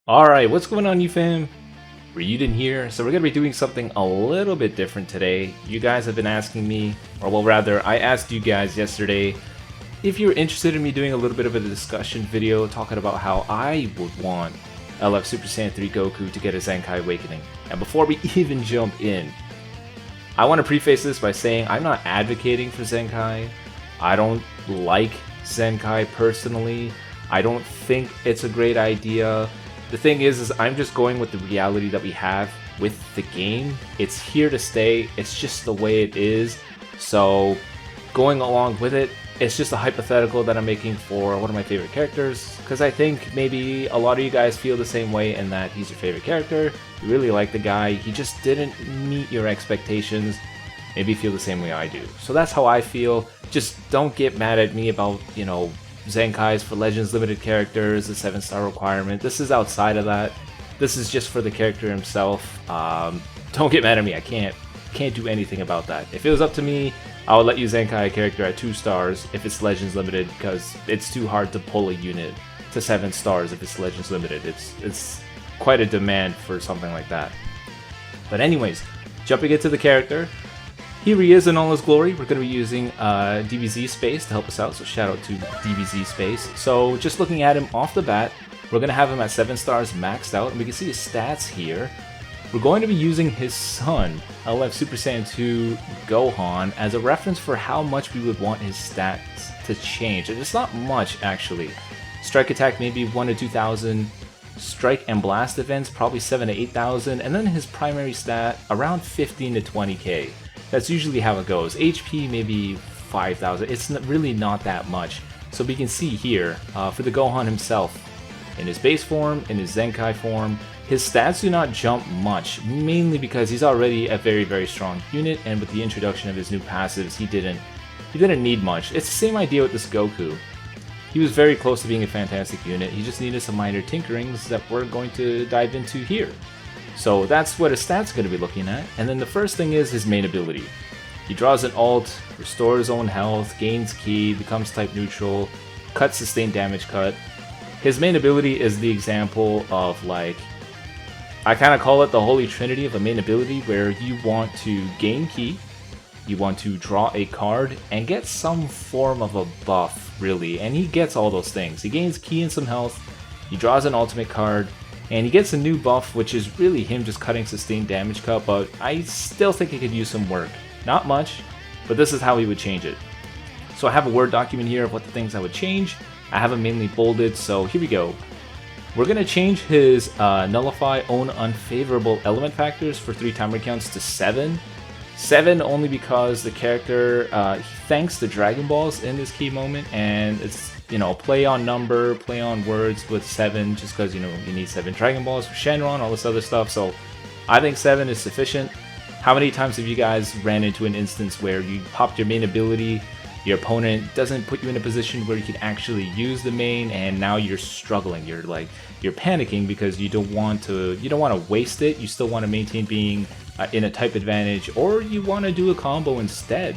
Alright, what's going on, you fam? Raiyuden here. So we're going to be doing something a little bit different today. You guys have been asking me, or well rather, I asked you guys yesterday if you're interested in me doing a little bit of a discussion video talking about how I would want LF Super Saiyan 3 Goku to get a Zenkai Awakening. And before we even jump in, I want to preface this by saying I'm not advocating for Zenkai. I don't like Zenkai personally. I don't think it's a great idea. The thing is I'm just going with the reality that we have with the game. It's here to stay. It's just the way it is. So going along with it, it's just a hypothetical that I'm making for one of my favorite characters, because I think maybe a lot of you guys feel the same way in that he's your favorite character. You really like the guy. He just didn't meet your expectations. Maybe you feel the same way I do. So that's how I feel. Just don't get mad at me about, Zenkais for Legends Limited characters, the 7-star requirement. This is outside of that. This is just for the character himself. Don't get mad at me. I can't do anything about that. If it was up to me, I would let you Zenkai a character at 2 stars if it's Legends Limited, because it's too hard to pull a unit to 7 stars if it's Legends Limited. It's quite a demand for something like that. But anyways, jumping into the character. Here he is in all his glory. We're going to be using DBZ Space to help us out, so shout out to DBZ Space. So just looking at him off the bat, we're going to have him at 7 stars maxed out, and we can see his stats here. We're going to be using his son, LF Super Saiyan 2 Gohan, as a reference for how much we would want his stats to change. And it's not much, actually. Strike attack maybe 1 to 2,000. Strike and blast events probably 7 to 8,000. And then his primary stat around 15 to 20k. That's usually how it goes. HP maybe 5,000. It's really not that much. So we can see here, for the Gohan himself, in his base form, in his Zenkai form, his stats do not jump much, mainly because he's already a very, very strong unit, and with the introduction of his new passives, he didn't need much. It's the same idea with this Goku. He was very close to being a fantastic unit. He just needed some minor tinkerings that we're going to dive into here. So that's what his stats are going to be looking at. And then the first thing is his main ability. He draws an ult, restores his own health, gains ki, becomes type neutral, cuts sustained damage cut. His main ability is the example of, like, I kind of call it the holy trinity of a main ability, where you want to gain ki, you want to draw a card, and get some form of a buff, really. And he gets all those things. He gains ki and some health, he draws an ultimate card, and he gets a new buff, which is really him just cutting sustained damage cut, but I still think he could use some work. Not much, but this is how he would change it. So I have a Word document here of what the things I would change. I have them mainly bolded, so here we go. We're going to change his Nullify Own Unfavorable Element Factors for 3 timer counts to 7. 7 only because the character, he thanks the Dragon Balls in this key moment, and it's, play on number, play on words with 7, just because, you need 7 Dragon Balls for Shenron, all this other stuff. So I think 7 is sufficient. How many times have you guys ran into an instance where you popped your main ability, your opponent doesn't put you in a position where you can actually use the main, and now you're struggling, you're panicking because you don't want to waste it, you still want to maintain being in a type advantage, or you want to do a combo instead.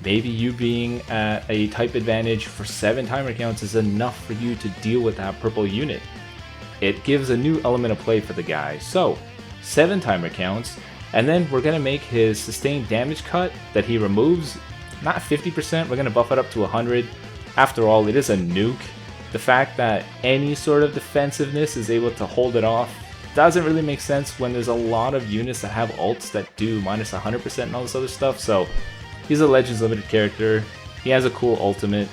Maybe you being at a type advantage for 7 timer counts is enough for you to deal with that purple unit. It gives a new element of play for the guy. So 7 timer counts, and then we're going to make his sustained damage cut that he removes not 50%, we're going to buff it up to 100. After all, it is a nuke. The fact that any sort of defensiveness is able to hold it off doesn't really make sense when there's a lot of units that have ults that do minus 100% and all this other stuff. So he's a Legends Limited character. He has a cool ultimate.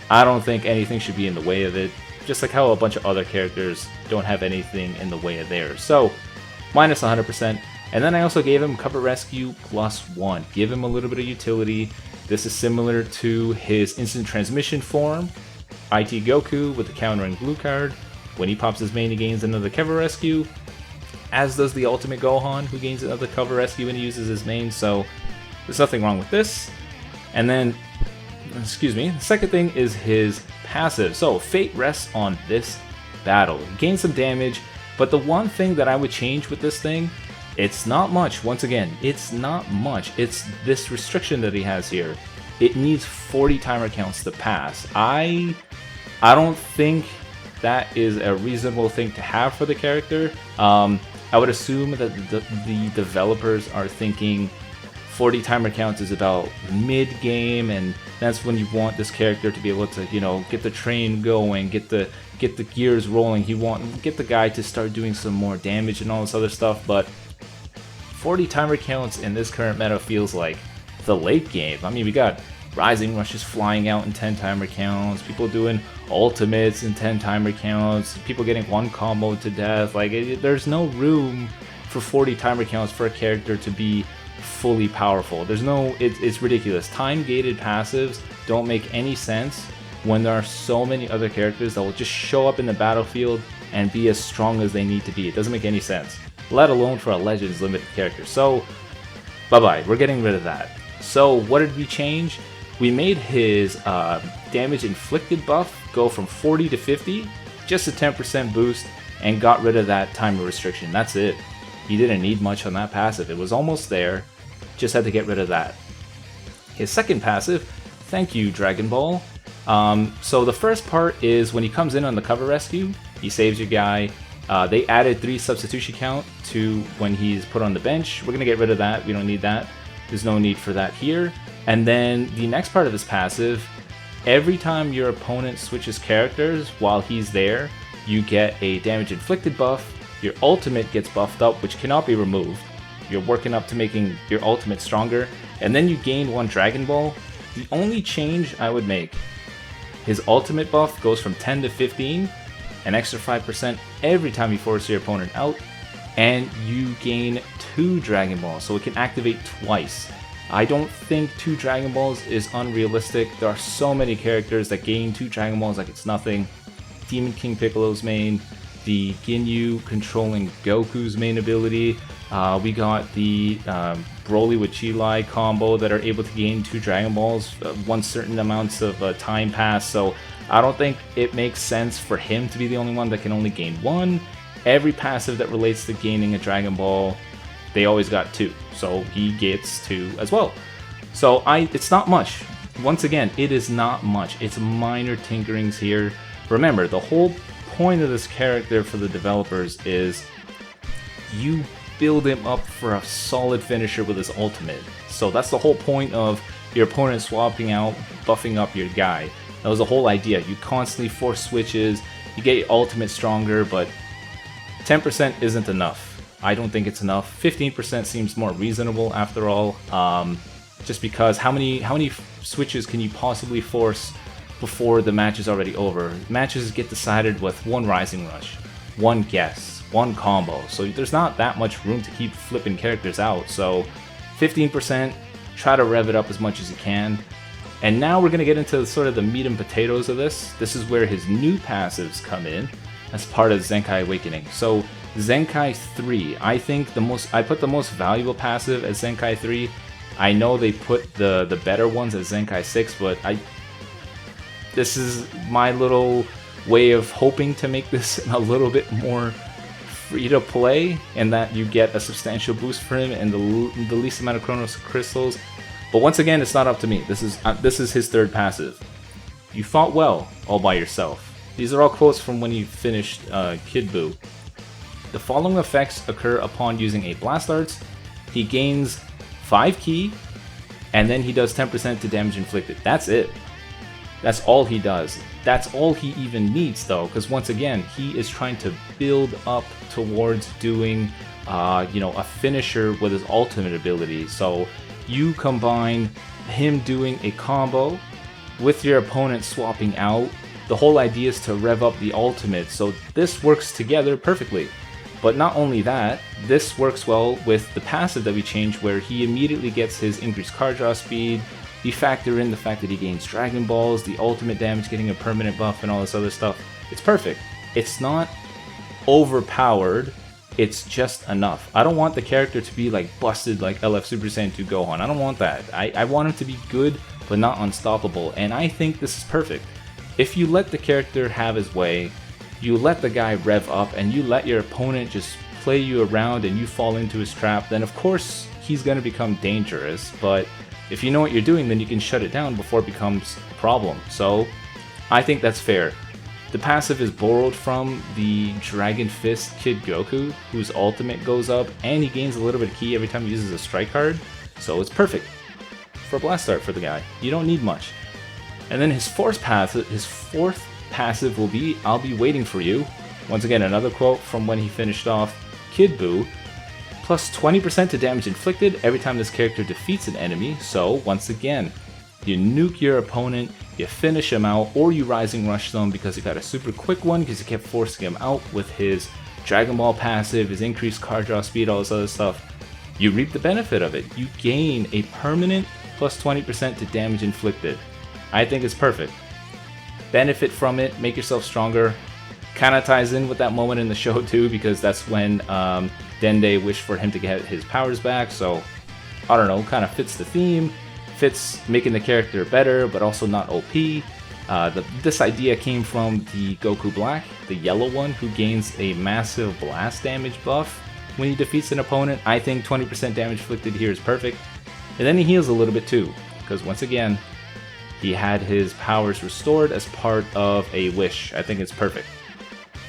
I don't think anything should be in the way of it, just like how a bunch of other characters don't have anything in the way of theirs. So minus 100%. And then I also gave him Cover Rescue +1. Give him a little bit of utility. This is similar to his instant transmission form, IT Goku, with the countering blue card. When he pops his main, he gains another Cover Rescue, as does the Ultimate Gohan, who gains another Cover Rescue when he uses his main, so there's nothing wrong with this. And then, the second thing is his passive. So Fate rests on this battle. He gains some damage, but the one thing that I would change with this thing, it's not much. Once again, it's not much. It's this restriction that he has here. It needs 40 timer counts to pass. I don't think that is a reasonable thing to have for the character. I would assume that the developers are thinking 40 timer counts is about mid-game, and that's when you want this character to be able to, you know, get the train going, get the gears rolling. Get the guy to start doing some more damage and all this other stuff. But 40 timer counts in this current meta feels like the late game. I mean, we got Rising Rushes flying out in 10 timer counts, people doing ultimates in 10 timer counts, people getting one combo to death. Like, there's no room for 40 timer counts for a character to be fully powerful. There's no, it's ridiculous. Time gated passives don't make any sense when there are so many other characters that will just show up in the battlefield and be as strong as they need to be. It doesn't make any sense, let alone for a Legends limited character. So bye-bye, we're getting rid of that. So what did we change? We made his damage inflicted buff go from 40 to 50, just a 10% boost, and got rid of that timer restriction. That's it. He didn't need much on that passive. It was almost there, just had to get rid of that. His second passive, thank you Dragon Ball. So the first part is when he comes in on the cover rescue, he saves your guy. They added 3 substitution count to when he's put on the bench. We're gonna get rid of that, we don't need that. There's no need for that here. And then the next part of his passive, every time your opponent switches characters while he's there, you get a damage inflicted buff. Your ultimate gets buffed up, which cannot be removed. You're working up to making your ultimate stronger, and then you gain 1 Dragon Ball. The only change I would make, his ultimate buff goes from 10 to 15, an extra 5% every time you force your opponent out, and you gain 2 Dragon Balls, so it can activate twice. I don't think 2 Dragon Balls is unrealistic. There are so many characters that gain 2 Dragon Balls like it's nothing. Demon King Piccolo's main, the Ginyu controlling Goku's main ability. We got the Broly with Chi-Lai combo that are able to gain 2 Dragon Balls once certain amounts of time pass. So I don't think it makes sense for him to be the only one that can only gain 1. Every passive that relates to gaining a Dragon Ball, they always got 2, so he gets 2 as well. So it's not much. Once again, it is not much. It's minor tinkerings here. Remember, the whole point of this character for the developers is you build him up for a solid finisher with his ultimate. So that's the whole point of your opponent swapping out, buffing up your guy. That was the whole idea. You constantly force switches, you get your ultimate stronger, but 10% isn't enough. I don't think it's enough. 15% seems more reasonable after all, just because how many switches can you possibly force before the match is already over? Matches get decided with 1 Rising Rush, 1 guess, 1 combo, so there's not that much room to keep flipping characters out. So 15%, try to rev it up as much as you can. And now we're going to get into sort of the meat and potatoes of this. This is where his new passives come in as part of Zenkai Awakening. So Zenkai 3, I think I put the most valuable passive as Zenkai 3. I know they put the better ones as Zenkai 6, but this is my little way of hoping to make this a little bit more free to play, and that you get a substantial boost for him and the least amount of Chronos Crystals. But once again, it's not up to me. This is his third passive. You fought well all by yourself. These are all quotes from when he finished Kid Buu. The following effects occur upon using a Blast Arts. He gains 5 ki, and then he does 10% to damage inflicted. That's it. That's all he does. That's all he even needs though, because once again, he is trying to build up towards doing a finisher with his ultimate ability. So you combine him doing a combo with your opponent swapping out. The whole idea is to rev up the ultimate, so this works together perfectly. But not only that, this works well with the passive that we changed, where he immediately gets his increased card draw speed. You factor in the fact that he gains Dragon Balls, the ultimate damage getting a permanent buff, and all this other stuff. It's perfect. It's not overpowered, it's just enough. I don't want the character to be like busted like LF Super Saiyan 2 Gohan. I don't want that. I want him to be good, but not unstoppable, and I think this is perfect. If you let the character have his way, you let the guy rev up, and you let your opponent just play you around and you fall into his trap, then of course he's going to become dangerous. But if you know what you're doing, then you can shut it down before it becomes a problem. So I think that's fair. The passive is borrowed from the Dragon Fist Kid Goku, whose ultimate goes up, and he gains a little bit of ki every time he uses a strike card, so it's perfect for Blast Art for the guy. You don't need much. And then his fourth passive will be, I'll be waiting for you. Once again, another quote from when he finished off Kid Buu. Plus 20% to damage inflicted every time this character defeats an enemy, so once again, you nuke your opponent, you finish him out, or you Rising Rush them because you got a super quick one because you kept forcing him out with his Dragon Ball passive, his increased card draw speed, all this other stuff. You reap the benefit of it. You gain a permanent plus 20% to damage inflicted. I think it's perfect. Benefit from it, make yourself stronger. Kind of ties in with that moment in the show too, because that's when Dende wished for him to get his powers back, so I don't know, kind of fits the theme. Fits making the character better, but also not OP. This idea came from the Goku Black, the yellow one, who gains a massive blast damage buff when he defeats an opponent. I think 20% damage inflicted here is perfect. And then he heals a little bit too, because once again, he had his powers restored as part of a wish. I think it's perfect.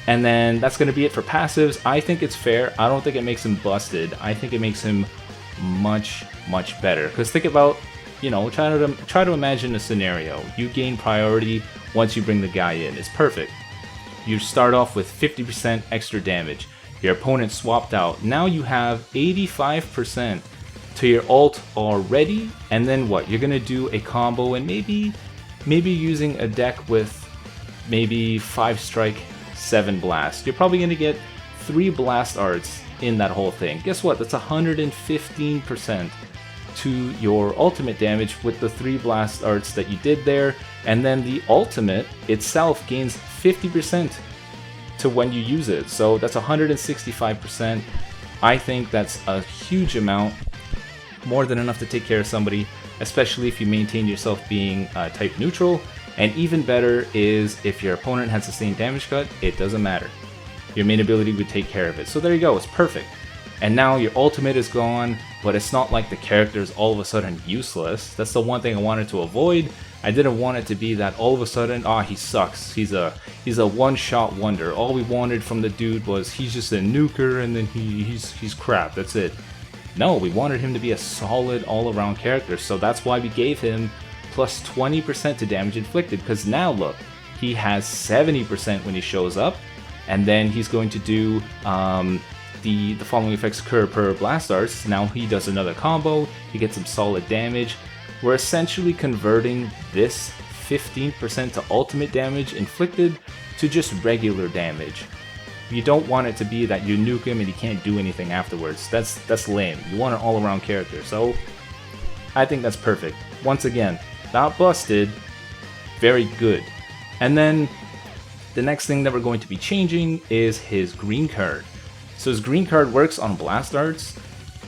And then that's going to be it for passives. I think it's fair. I don't think it makes him busted. I think it makes him much, much better. Because think about, you know, try to imagine a scenario. You gain priority once you bring the guy in. It's perfect. You start off with 50% extra damage. Your opponent swapped out. Now you have 85% to your ult already. And then what? You're going to do a combo and maybe using a deck with maybe 5 strike, 7 blast. You're probably going to get 3 blast arts in that whole thing. Guess what? That's 115% to your ultimate damage with the 3 blast arts that you did there, and then the ultimate itself gains 50% to when you use it, so that's 165%. I think that's a huge amount, more than enough to take care of somebody, especially if you maintain yourself being type neutral, and even better is if your opponent has the same damage cut, it doesn't matter. Your main ability would take care of it, so there you go, it's perfect. And now your ultimate is gone, but it's not like the character is all of a sudden useless. That's the one thing I wanted to avoid. I didn't want it to be that all of a sudden, he sucks. He's a one-shot wonder. All we wanted from the dude was he's just a nuker and then he's crap. That's it. No, we wanted him to be a solid all-around character, so that's why we gave him plus 20% to damage inflicted, because now look, he has 70% when he shows up, and then he's going to do the following effects occur per blast arts. Now he does another combo, he gets some solid damage. We're essentially converting this 15% to ultimate damage inflicted to just regular damage. You don't want it to be that you nuke him and he can't do anything afterwards. That's lame. You want an all-around character, so I think that's perfect. Once again, not busted, very good. And then the next thing that we're going to be changing is his green card. So his green card works on blast arts.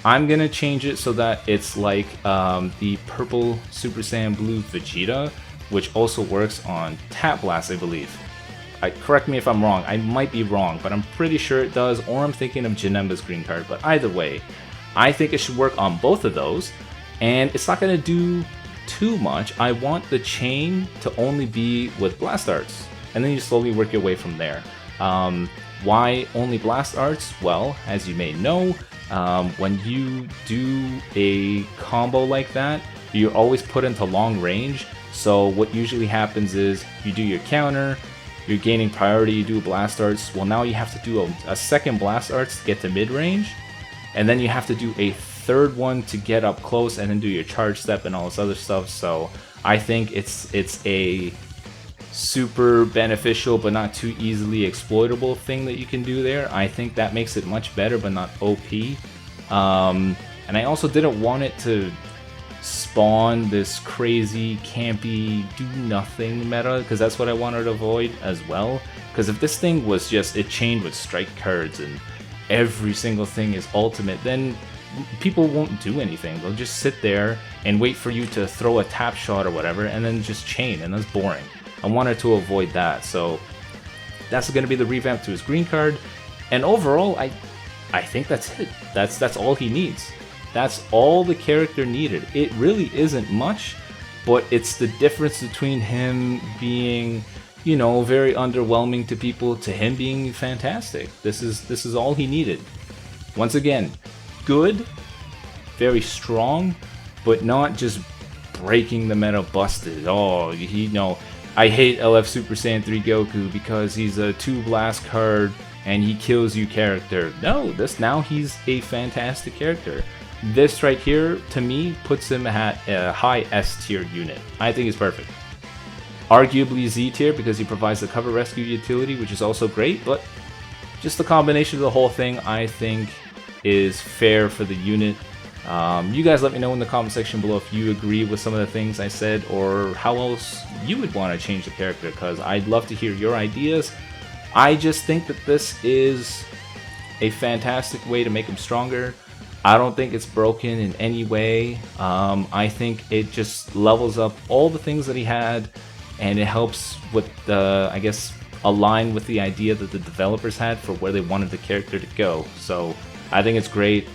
I'm gonna change it so that it's like the purple Super Saiyan Blue Vegeta, which also works on tap blast, I believe. Correct me if I'm wrong, I might be wrong, but I'm pretty sure it does, or I'm thinking of Janemba's green card, but either way, I think it should work on both of those, and it's not gonna do too much. I want the chain to only be with blast arts, and then you slowly work your way from there. Why only blast arts? Well, as you may know, when you do a combo like that, you're always put into long range. So what usually happens is you do your counter, you're gaining priority, you do blast arts. Well, now you have to do a second blast arts to get to mid range, and then you have to do a third one to get up close, and then do your charge step and all this other stuff. So I think it's a super beneficial but not too easily exploitable thing that you can do there. I think that makes it much better but not OP. And I also didn't want it to spawn this crazy campy do nothing meta, because that's what I wanted to avoid as well. Because if this thing was just it chained with strike cards and every single thing is ultimate, then people won't do anything. They'll just sit there and wait for you to throw a tap shot or whatever and then just chain, and that's boring. I wanted to avoid that, so that's going to be the revamp to his green card. And overall, I think that's it. That's all he needs. That's all the character needed. It really isn't much, but it's the difference between him being, you know, very underwhelming to people, to him being fantastic. This is all he needed. Once again, good, very strong, but not just breaking the meta busted. Oh, I hate LF Super Saiyan 3 Goku because he's a 2 blast card and he kills you character. No, now he's a fantastic character. This right here, to me, puts him at a high S tier unit. I think he's perfect. Arguably Z tier because he provides the cover rescue utility, which is also great, but just the combination of the whole thing, I think, is fair for the unit. You guys let me know in the comment section below if you agree with some of the things I said or how else you would want to change the character, because I'd love to hear your ideas. I just think that this is a fantastic way to make him stronger. I don't think it's broken in any way. I think it just levels up all the things that he had, and it helps with the, I guess, align with the idea that the developers had for where they wanted the character to go. So I think it's great.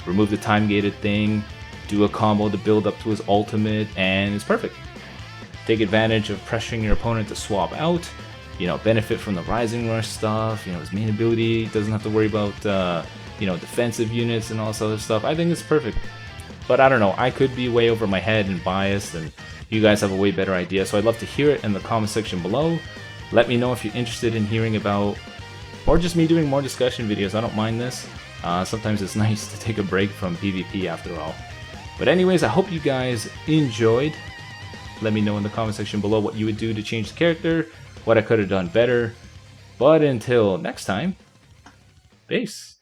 Remove the time gated thing, do a combo to build up to his ultimate, and it's perfect. Take advantage of pressuring your opponent to swap out, benefit from the Rising Rush stuff, his main ability, doesn't have to worry about, defensive units and all this other stuff. I think it's perfect. But I don't know, I could be way over my head and biased, and you guys have a way better idea, so I'd love to hear it in the comment section below. Let me know if you're interested in hearing about, or just me doing more discussion videos. I don't mind this. Sometimes it's nice to take a break from PvP after all. But anyways, I hope you guys enjoyed. Let me know in the comment section below what you would do to change the character, what I could have done better. But until next time, peace.